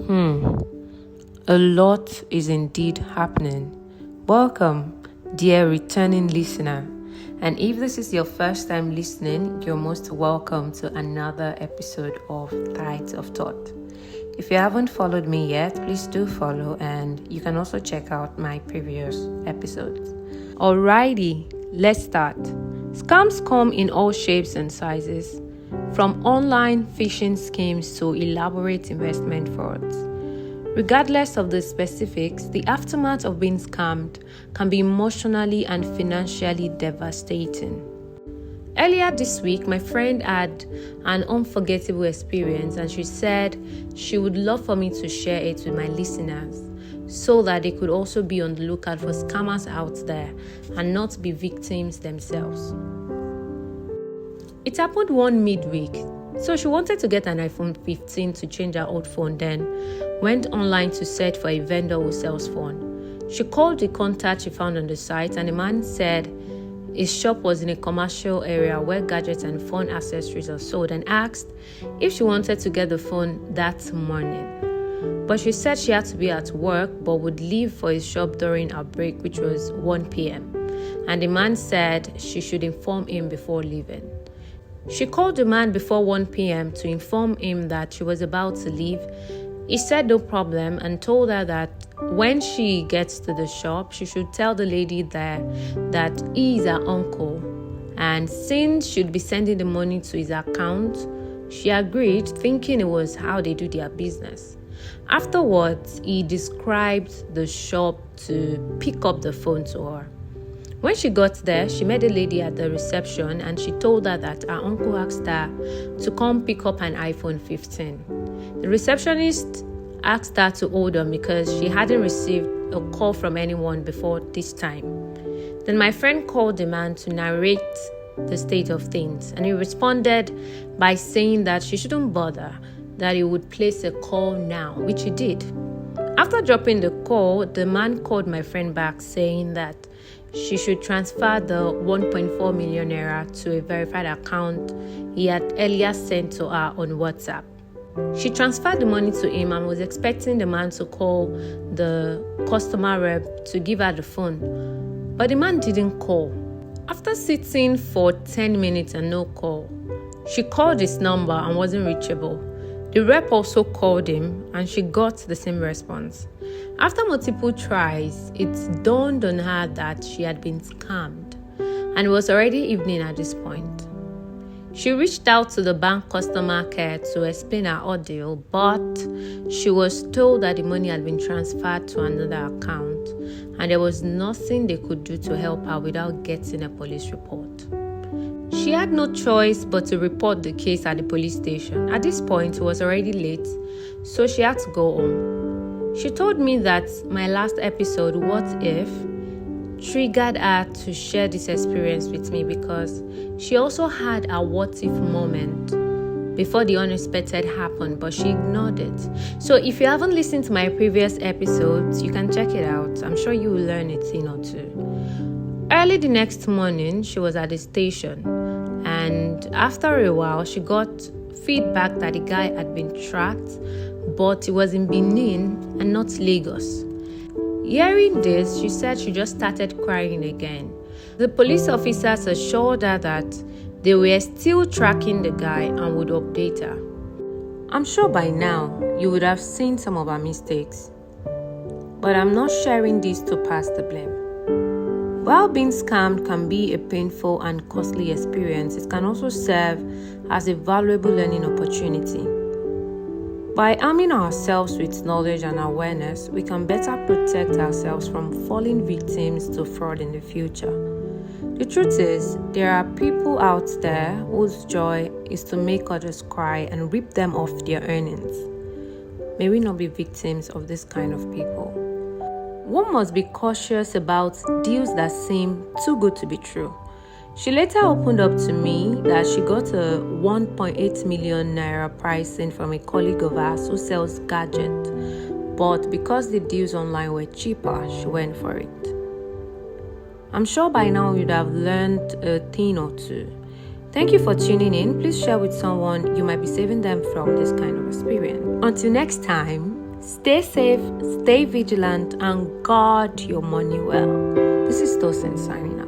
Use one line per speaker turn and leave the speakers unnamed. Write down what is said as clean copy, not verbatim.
A lot is indeed happening. Welcome, dear returning listener. And if this is your first time listening, you're most welcome to another episode of Tides of Thought. If you haven't followed me yet, please do follow, and you can also check out my previous episodes. Alrighty, let's start. Scams come in all shapes and sizes, from online phishing schemes to elaborate investment frauds. Regardless of the specifics, the aftermath of being scammed can be emotionally and financially devastating. Earlier this week, my friend had an unforgettable experience, and she said she would love for me to share it with my listeners so that they could also be on the lookout for scammers out there and not be victims themselves. It happened one midweek, so she wanted to get an iPhone 15 to change her old phone, then went online to search for a vendor who sells phone. She called the contact she found on the site, and the man said his shop was in a commercial area where gadgets and phone accessories are sold, and asked if she wanted to get the phone that morning. But she said she had to be at work but would leave for his shop during her break, which was 1 p.m. And the man said she should inform him before leaving. She called the man before 1 p.m. to inform him that she was about to leave. He said no problem and told her that when she gets to the shop, she should tell the lady there that he is her uncle. And since she'd be sending the money to his account, she agreed, thinking it was how they do their business. Afterwards, he described the shop to pick up the phone to her. When she got there, she met a lady at the reception, and she told her that her uncle asked her to come pick up an iPhone 15. The receptionist asked her to hold on because she hadn't received a call from anyone before this time. Then my friend called the man to narrate the state of things, and he responded by saying that she shouldn't bother, that he would place a call now, which he did. After dropping the call, the man called my friend back saying that she should transfer the 1.4 million naira to a verified account he had earlier sent to her on WhatsApp. She transferred the money to him and was expecting the man to call the customer rep to give her the phone. But the man didn't call. After sitting for 10 minutes and no call, she called his number and wasn't reachable. The rep also called him and she got the same response. After multiple tries, it dawned on her that she had been scammed, and it was already evening at this point. She reached out to the bank customer care to explain her ordeal, but she was told that the money had been transferred to another account, and there was nothing they could do to help her without getting a police report. She had no choice but to report the case at the police station. At this point, it was already late, so she had to go home. She told me that my last episode, What If, triggered her to share this experience with me because she also had a what if moment before the unexpected happened, but she ignored it. So if you haven't listened to my previous episodes, you can check it out. I'm sure you will learn a thing or two. Early the next morning, she was at the station, and after a while, she got feedback that the guy had been tracked, but it was in Benin and not Lagos. Hearing this, she said she just started crying again. The police officers assured her that they were still tracking the guy and would update her. I'm sure by now you would have seen some of her mistakes, but I'm not sharing this to pass the blame. While being scammed can be a painful and costly experience, it can also serve as a valuable learning opportunity. By arming ourselves with knowledge and awareness, we can better protect ourselves from falling victims to fraud in the future. The truth is, there are people out there whose joy is to make others cry and rip them off their earnings. May we not be victims of this kind of people. One must be cautious about deals that seem too good to be true. She later opened up to me that she got a 1.8 million naira pricing from a colleague of ours who sells gadgets, but because the deals online were cheaper, she went for it. I'm sure by now you'd have learned a thing or two. Thank you for tuning in. Please share with someone you might be saving them from this kind of experience. Until next time, Stay safe, stay vigilant, and guard your money well. This is Tosin signing out.